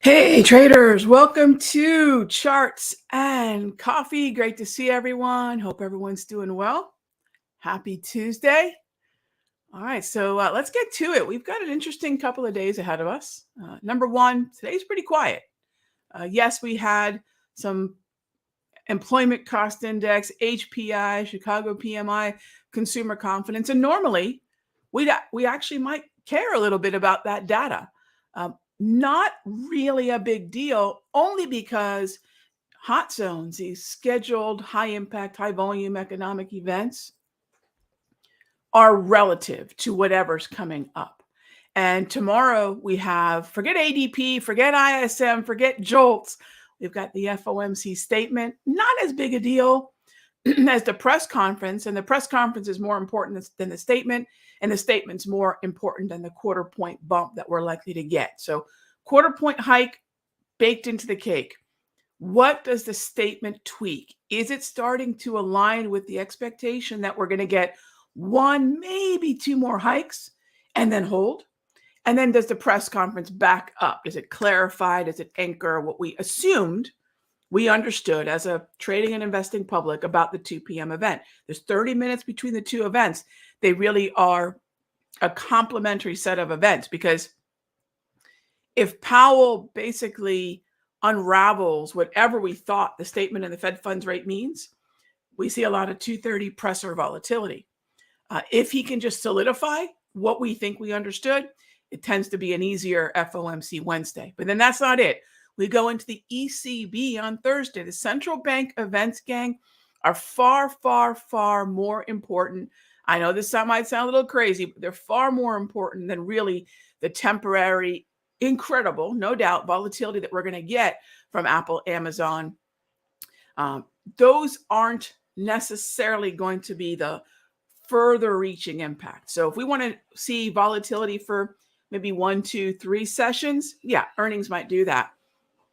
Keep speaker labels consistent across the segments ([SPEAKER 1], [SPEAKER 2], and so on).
[SPEAKER 1] Hey traders, welcome to Charts and Coffee. Great to see everyone. Hope everyone's doing well. Happy Tuesday. All right, so let's get to it. We've got an interesting couple of days ahead of us. Number one, today's pretty quiet. Yes, we had some employment cost index, HPI, Chicago PMI, consumer confidence, and normally we actually might care a little bit about that data. Not really a big deal, only because hot zones, these scheduled high impact, high volume economic events, are relative to whatever's coming up. And tomorrow we have, forget ADP, forget ISM, forget JOLTS. We've got the FOMC statement, not as big a deal as the press conference. And the press conference is more important than the statement. And the statement's more important than the quarter point bump that we're likely to get. So quarter point hike baked into the cake. What does the statement tweak? Is it starting to align with the expectation that we're going to get one, maybe two more hikes and then hold? And then does the press conference back up? Does it clarify? Does it anchor what we assumed, we understood as a trading and investing public about the 2 p.m. event? There's 30 minutes between the two events. They really are a complementary set of events, because if Powell basically unravels whatever we thought the statement in the Fed funds rate means, we see a lot of 230 presser volatility. If he can just solidify what we think we understood, it tends to be an easier FOMC Wednesday. But then that's not it. We go into the ECB on Thursday. The central bank events, gang, are far, far, far more important. I know this might sound a little crazy, but they're far more important than really the temporary, incredible, no doubt, volatility that we're going to get from Apple, Amazon. Those aren't necessarily going to be the further reaching impact. So if we want to see volatility for maybe 1, 2, 3 sessions, yeah, earnings might do that.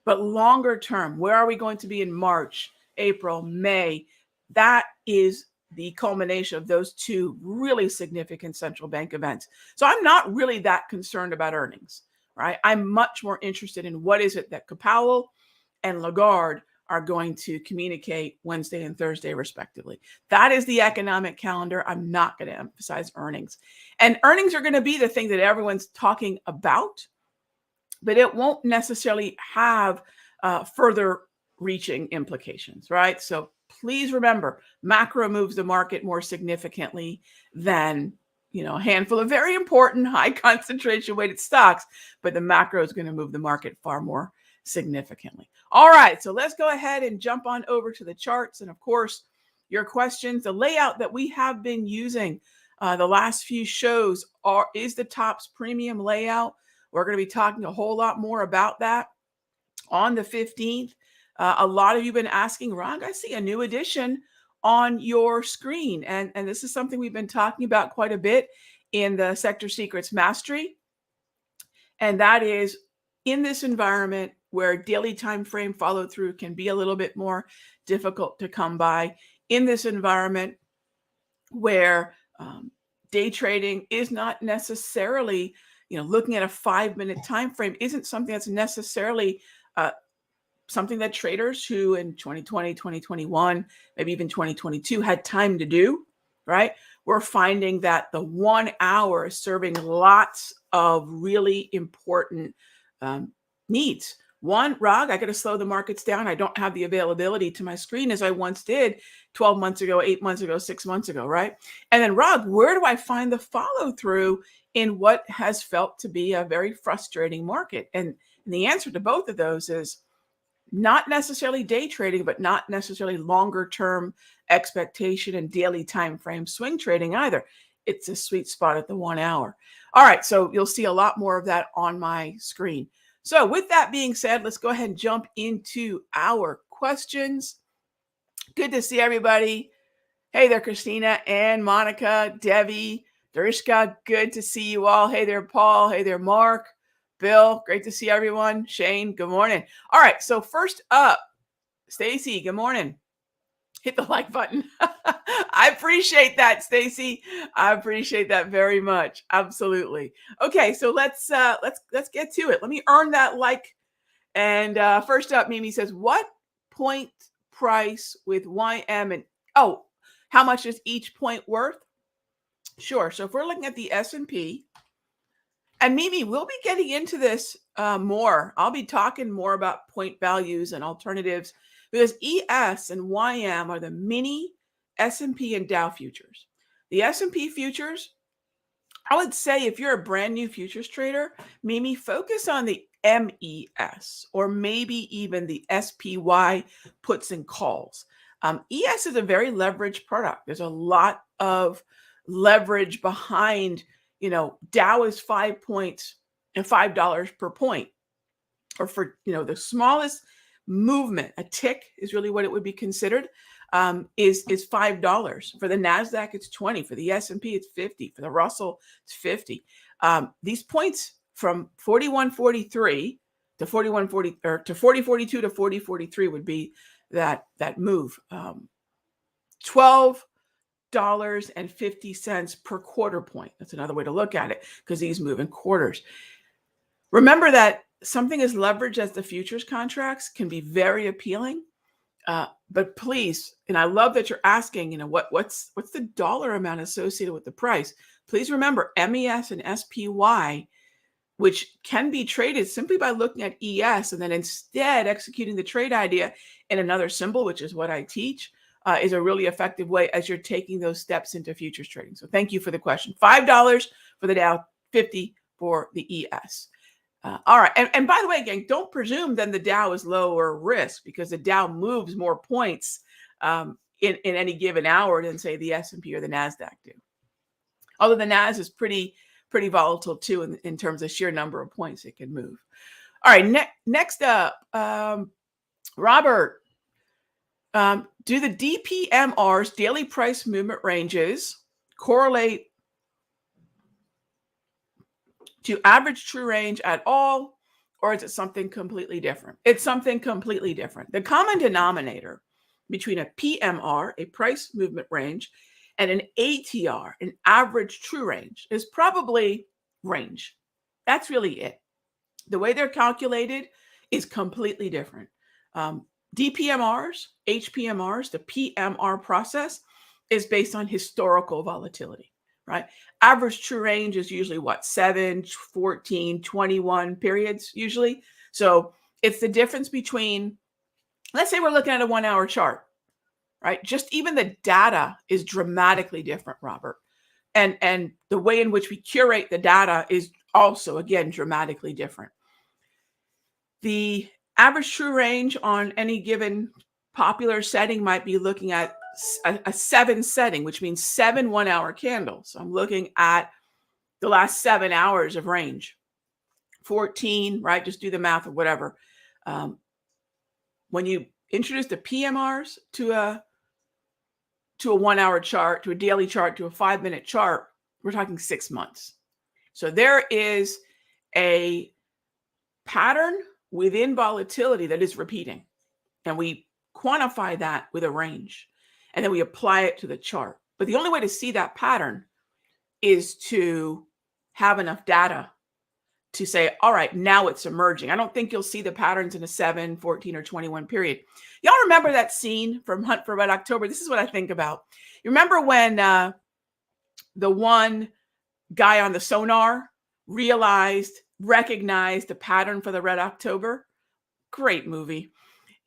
[SPEAKER 1] But longer term, where are we going to be in March, April, May? That is the culmination of those two really significant central bank events. So I'm not really that concerned about earnings, right? I'm much more interested in what is it that Powell and Lagarde are going to communicate Wednesday and Thursday, respectively. That is the economic calendar. I'm not going to emphasize earnings. And earnings are going to be the thing that everyone's talking about, but it won't necessarily have further reaching implications, right? So please remember, macro moves the market more significantly than, a handful of very important high concentration weighted stocks, but the macro is going to move the market far more significantly. All right, so let's go ahead and jump on over to the charts. And of course, your questions, the layout that we have been using the last few shows is the TOPS premium layout. We're going to be talking a whole lot more about that on the 15th. A lot of you have been asking, Rag, I see a new addition on your screen. And this is something we've been talking about quite a bit in the Sector Secrets Mastery. And that is, in this environment where daily time frame follow through can be a little bit more difficult to come by, in this environment where day trading is not necessarily, looking at a 5-minute time frame isn't something that's necessarily something that traders who in 2020, 2021, maybe even 2022 had time to do, right? We're finding that the 1 hour is serving lots of really important needs. One, Rag, I got to slow the markets down. I don't have the availability to my screen as I once did 12 months ago, 8 months ago, 6 months ago, right? And then, Rag, where do I find the follow through in what has felt to be a very frustrating market? And the answer to both of those is not necessarily day trading, but not necessarily longer term expectation and daily time frame swing trading either. It's a sweet spot at the 1 hour. All right, so you'll see a lot more of that on my screen. So with that being said, let's go ahead and jump into our questions. Good to see everybody. Hey there, Christina and Monica, Debbie, Derishka, good to see you all. Hey there, Paul. Hey there, Mark. Bill, great to see everyone. Shane, good morning. All right, so first up, Stacy, good morning. Hit the like button. I appreciate that, Stacy. I appreciate that very much. Absolutely. Okay, so let's get to it. Let me earn that like And first up, Mimi says, what point price with YM and, oh, how much is each point worth? Sure. So if we're looking at the S&P, and Mimi, we'll be getting into this more. I'll be talking more about point values and alternatives because ES and YM are the mini S&P and Dow futures. The S&P futures, I would say if you're a brand new futures trader, Mimi, focus on the MES or maybe even the SPY puts and calls. ES is a very leveraged product. There's a lot of leverage behind, Dow is 5 points and $5 per point. Or for, the smallest movement, a tick is really what it would be considered, is $5. For the NASDAQ, it's 20. For the S&P, it's 50. For the Russell, it's 50. These points from 41.43 to 41.40 or to 40.42 to 40.43 would be that move. $12.50 per quarter point. That's another way to look at it because these move in quarters. Remember that something as leveraged as the futures contracts can be very appealing. But please, and I love that you're asking, what's the dollar amount associated with the price? Please remember MES and SPY, which can be traded simply by looking at ES and then instead executing the trade idea in another symbol, which is what I teach, is a really effective way as you're taking those steps into futures trading. So thank you for the question. $5 for the Dow, 50 for the ES. All right. And by the way, again, don't presume then the Dow is lower risk because the Dow moves more points in any given hour than, say, the S&P or the NASDAQ do. Although the NAS is pretty volatile, too, in terms of sheer number of points it can move. All right. Next up, Robert, do the DPMR's daily price movement ranges correlate to average true range at all, or is it something completely different? It's something completely different. The common denominator between a PMR, a price movement range, and an ATR, an average true range, is probably range. That's really it. The way they're calculated is completely different. DPMRs, HPMRs, the PMR process is based on historical volatility. Right? Average true range is usually 7, 14, 21 periods usually. So it's the difference between, let's say we're looking at a 1 hour chart, right? Just even the data is dramatically different, Robert. And the way in which we curate the data is also, again, dramatically different. The average true range on any given popular setting might be looking at a 7 setting, which means 7 1 hour candles. So I'm looking at the last 7 hours of range. 14, right? Just do the math or whatever. When you introduce the PMRs to a 1 hour chart, to a daily chart, to a 5-minute chart, we're talking 6 months. So there is a pattern within volatility that is repeating. And we quantify that with a range. And then we apply it to the chart. But the only way to see that pattern is to have enough data to say, all right, now it's emerging. I don't think you'll see the patterns in a 7, 14, or 21 period. Y'all remember that scene from Hunt for Red October? This is what I think about. You remember when the one guy on the sonar recognized the pattern for the Red October? Great movie.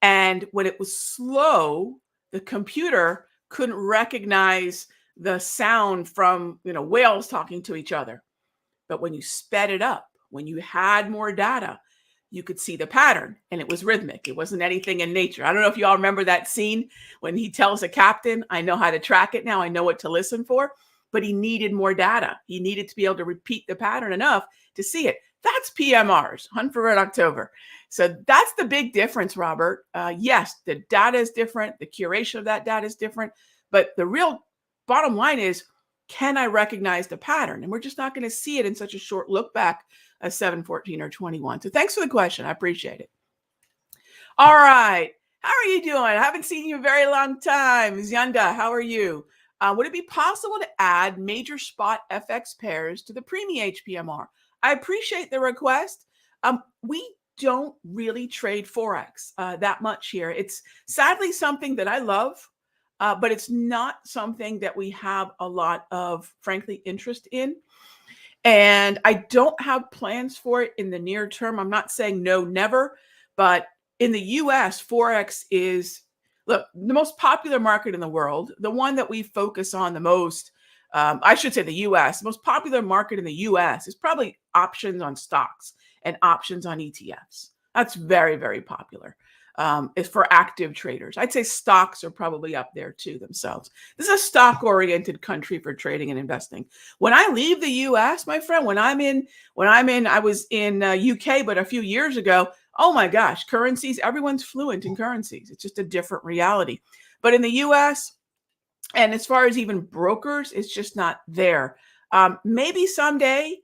[SPEAKER 1] And when it was slow, the computer couldn't recognize the sound from, whales talking to each other. But when you sped it up, when you had more data, you could see the pattern and it was rhythmic. It wasn't anything in nature. I don't know if y'all remember that scene when he tells the captain, I know how to track it now. I know what to listen for, but he needed more data. He needed to be able to repeat the pattern enough to see it. That's PMRs, Hunt for Red October. So that's the big difference, Robert. Yes, the data is different. The curation of that data is different. But the real bottom line is, can I recognize the pattern? And we're just not going to see it in such a short look back as 7, 14, or 21. So thanks for the question. I appreciate it. All right. How are you doing? I haven't seen you in a very long time. Zyanda, how are you? Would it be possible to add major spot FX pairs to the Preemie HPMR? I appreciate the request. We don't really trade Forex that much here. It's sadly something that I love, but it's not something that we have a lot of, frankly, interest in. And I don't have plans for it in the near term. I'm not saying no, never, but in the US, Forex is, look, the most popular market in the world, the one that we focus on the most. I should say the US, the most popular market in the US is probably options on stocks and options on ETFs. That's very, very popular. Is for active traders. I'd say stocks are probably up there too themselves. This is a stock-oriented country for trading and investing. When I leave the US, my friend, I was in UK, but a few years ago, oh my gosh, currencies, everyone's fluent in currencies. It's just a different reality. But in the US, and as far as even brokers, it's just not there. Maybe someday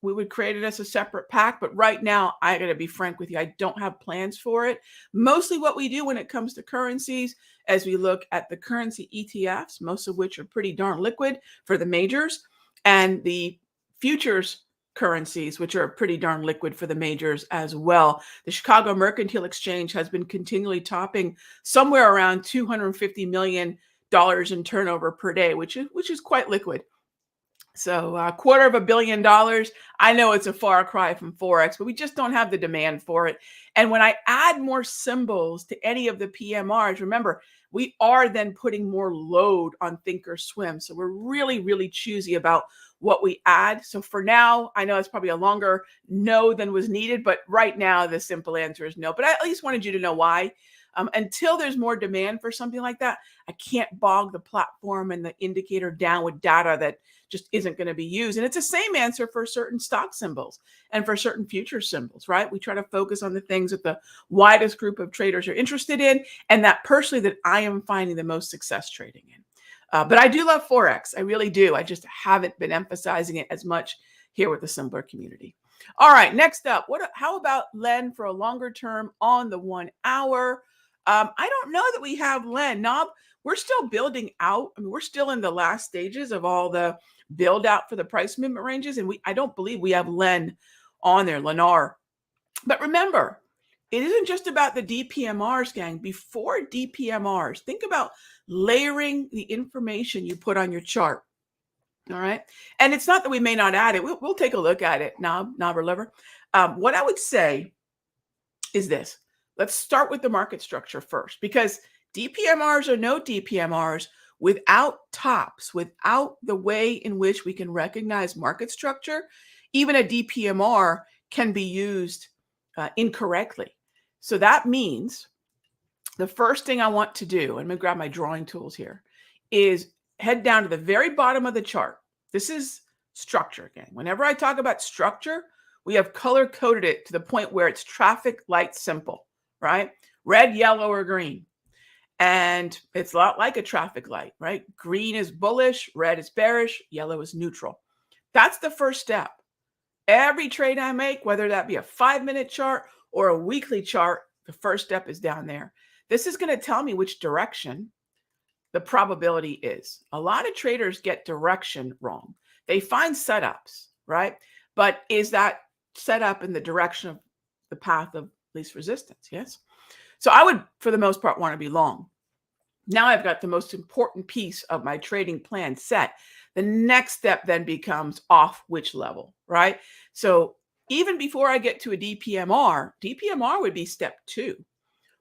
[SPEAKER 1] we would create it as a separate pack. But right now, I got to be frank with you, I don't have plans for it. Mostly what we do when it comes to currencies, as we look at the currency ETFs, most of which are pretty darn liquid for the majors, and the futures currencies, which are pretty darn liquid for the majors as well. The Chicago Mercantile Exchange has been continually topping somewhere around $250 million in turnover per day, which is quite liquid. So $250 million. I know it's a far cry from Forex, but we just don't have the demand for it. And when I add more symbols to any of the PMRs, remember, we are then putting more load on Thinkorswim. So we're really, really choosy about what we add. So for now, I know it's probably a longer no than was needed, but right now the simple answer is no. But I at least wanted you to know why. Until there's more demand for something like that, I can't bog the platform and the indicator down with data that just isn't going to be used. And it's the same answer for certain stock symbols and for certain future symbols, right? We try to focus on the things that the widest group of traders are interested in, and that personally that I am finding the most success trading in. But I do love Forex. I really do. I just haven't been emphasizing it as much here with the Simpler community. All right, next up, how about Len for a longer term on the 1 hour? I don't know that we have Len. Nob, we're still building out. I mean, we're still in the last stages of all the build out for the price movement ranges. And I don't believe we have Len on there, Lennar. But remember, it isn't just about the DPMRs, gang. Before DPMRs, think about layering the information you put on your chart. All right. And it's not that we may not add it. We'll take a look at it, Knob or Lever. What I would say is this. Let's start with the market structure first, because DPMRs or no DPMRs, without tops, without the way in which we can recognize market structure, even a DPMR can be used incorrectly. So that means the first thing I want to do, I'm going to grab my drawing tools here, is head down to the very bottom of the chart. This is structure again. Whenever I talk about structure, we have color coded it to the point where it's traffic light simple, right? Red, yellow, or green. And it's a lot like a traffic light, right? Green is bullish, red is bearish, yellow is neutral. That's the first step. Every trade I make, whether that be a 5-minute chart or a weekly chart, the first step is down there. This is going to tell me which direction the probability is. A lot of traders get direction wrong. They find setups, right? But is that setup in the direction of the path of least resistance? Yes. So I would, for the most part, want to be long. Now I've got the most important piece of my trading plan set. The next step then becomes off which level, right? So even before I get to a DPMR would be step 2.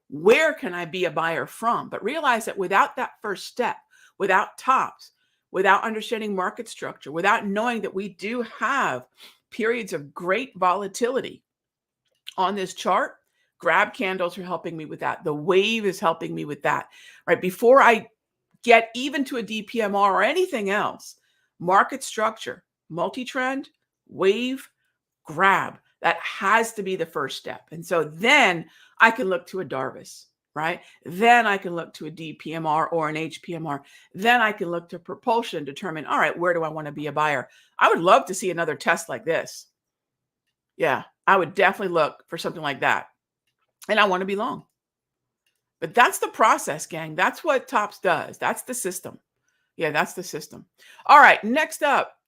[SPEAKER 1] Where can I be a buyer from? But realize that without that first step, without tops, without understanding market structure, without knowing that we do have periods of great volatility on this chart, grab candles are helping me with that. The wave is helping me with that, right? Before I get even to a DPMR or anything else, market structure, multi-trend, wave, grab, that has to be the first step. And so then I can look to a Darvis, right? Then I can look to a DPMR or an HPMR. Then I can look to propulsion, determine, all right, where do I want to be a buyer? I would love to see another test like this. Yeah, I would definitely look for something like that. And I want to be long. But that's the process, gang. That's what Tops does. That's the system. Yeah, that's the system. All right, next up,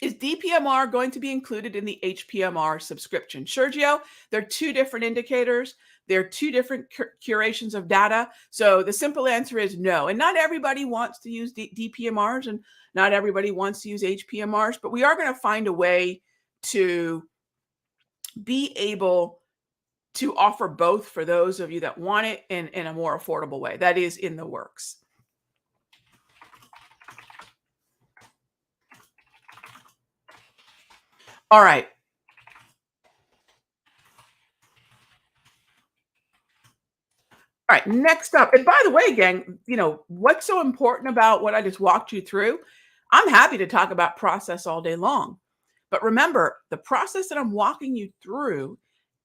[SPEAKER 1] Is DPMR going to be included in the HPMR subscription? Sergio, they're two different indicators. They're two different curations of data. So the simple answer is no. And not everybody wants to use DPMRs and not everybody wants to use HPMRs, but we are going to find a way to be able to offer both for those of you that want it in a more affordable way. That is in the works. All right. All right, next up, and by the way, gang, what's so important about what I just walked you through? I'm happy to talk about process all day long. But remember, the process that I'm walking you through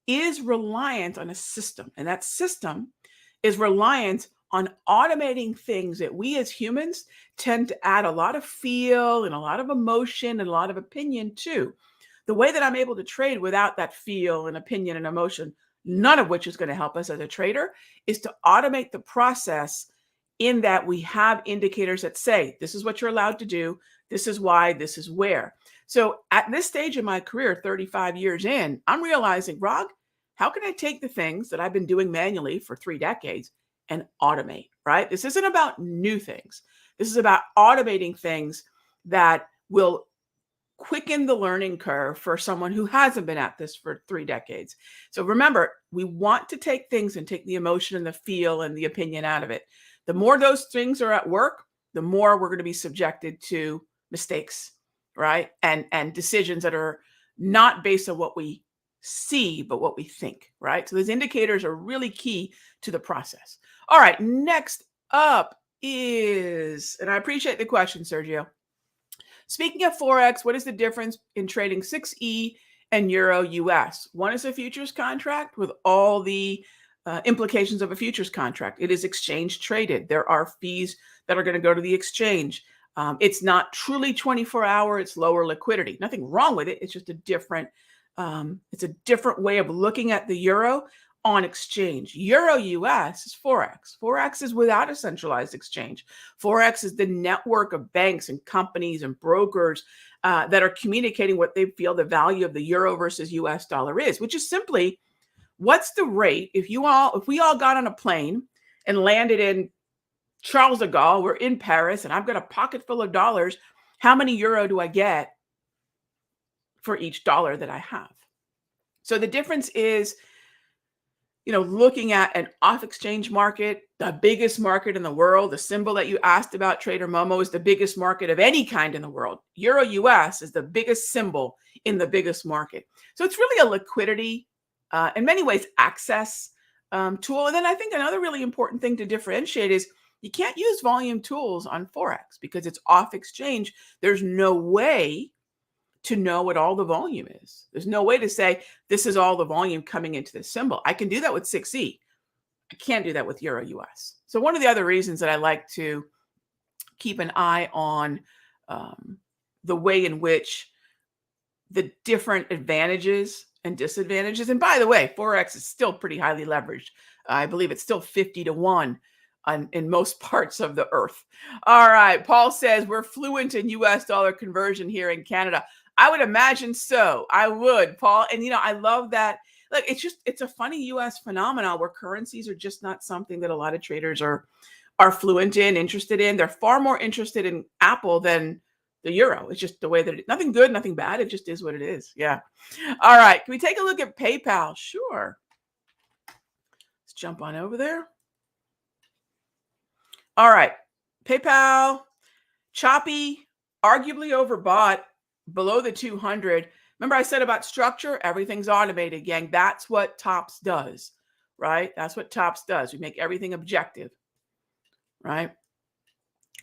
[SPEAKER 1] is reliant on a system. And that system is reliant on automating things that we as humans tend to add a lot of feel and a lot of emotion and a lot of opinion to. The way that I'm able to trade without that feel and opinion and emotion, none of which is going to help us as a trader, is to automate the process in that we have indicators that say, this is what you're allowed to do. This is why, this is where. So at this stage in my career, 35 years in, I'm realizing, Rog, how can I take the things that I've been doing manually for 3 decades and automate, right? This isn't about new things. This is about automating things that will quicken the learning curve for someone who hasn't been at this for 3 decades. So remember, we want to take things and take the emotion and the feel and the opinion out of it. The more those things are at work, the more we're going to be subjected to mistakes, right? And decisions that are not based on what we see, but what we think, right? So those indicators are really key to the process. All right, next up is, and I appreciate the question, Sergio. Speaking of Forex, what is the difference in trading 6E and Euro US? One is a futures contract with all the implications of a futures contract. It is exchange traded. There are fees that are going to go to the exchange. It's not truly 24-hour. It's lower liquidity. Nothing wrong with it. It's just a different way of looking at the euro on exchange. Euro US is Forex. Forex is without a centralized exchange. Forex is the network of banks and companies and brokers that are communicating what they feel the value of the euro versus US dollar is, which is simply, what's the rate if we all got on a plane and landed in Charles de Gaulle, we're in Paris, and I've got a pocket full of dollars, how many euro do I get for each dollar that I have? So the difference is, looking at an off-exchange market, the biggest market in the world, the symbol that you asked about, Trader Momo, is the biggest market of any kind in the world. Euro US is the biggest symbol in the biggest market. So it's really a liquidity, in many ways, access tool. And then I think another really important thing to differentiate is you can't use volume tools on Forex because it's off exchange. There's no way to know what all the volume is. There's no way to say, this is all the volume coming into this symbol. I can do that with 6E. I can't do that with Euro US. So one of the other reasons that I like to keep an eye on the way in which the different advantages and disadvantages, and by the way, Forex is still pretty highly leveraged. I believe it's still 50 to 1 in most parts of the earth. All right. Paul says we're fluent in US dollar conversion here in Canada. I would imagine so. I would, Paul. And, I love that. Look, it's a funny US phenomenon where currencies are just not something that a lot of traders are fluent in, interested in. They're far more interested in Apple than the euro. It's just the way that nothing good, nothing bad. It just is what it is. Yeah. All right. Can we take a look at PayPal? Sure. Let's jump on over there. All right. PayPal, choppy, arguably overbought, below the 200. Remember I said about structure, everything's automated, gang. That's what Tops does, right? That's what Tops does. We make everything objective, right?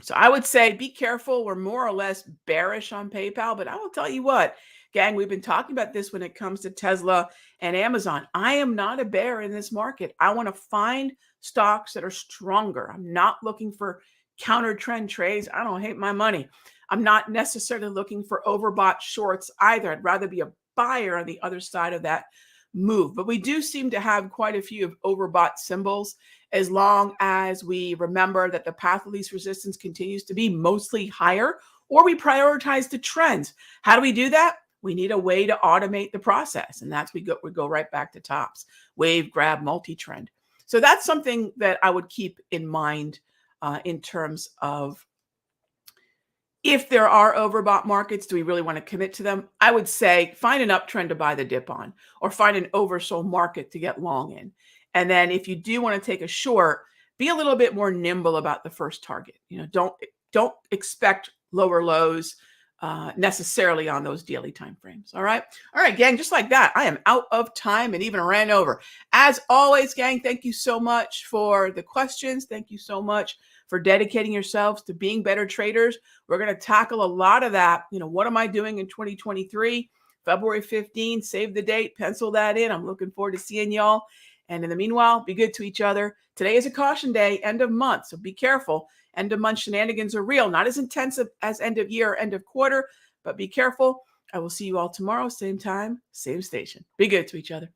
[SPEAKER 1] So I would say be careful. We're more or less bearish on PayPal, but I will tell you what, gang, we've been talking about this when it comes to Tesla and Amazon. I am not a bear in this market. I want to find stocks that are stronger. I'm not looking for counter trend trades. I don't hate my money. I'm not necessarily looking for overbought shorts either. I'd rather be a buyer on the other side of that move. But we do seem to have quite a few of overbought symbols, as long as we remember that the path of least resistance continues to be mostly higher or we prioritize the trends. How do we do that? We need a way to automate the process. And we go right back to tops, wave, grab, multi-trend. So that's something that I would keep in mind in terms of if there are overbought markets, do we really want to commit to them? I would say find an uptrend to buy the dip on, or find an oversold market to get long in. And then if you do want to take a short, be a little bit more nimble about the first target. Don't expect lower lows necessarily on those daily time frames. All right, gang. Just like that, I am out of time and even ran over. As always, gang, thank you so much for the questions. Thank you so much for dedicating yourselves to being better traders. We're going to tackle a lot of that. What am I doing in 2023? February 15, save the date, pencil that in. I'm looking forward to seeing y'all. And in the meanwhile, be good to each other. Today is a caution day, end of month, so be careful. End of month shenanigans are real, not as intensive as end of year or end of quarter, but be careful. I will see you all tomorrow, same time, same station. Be good to each other.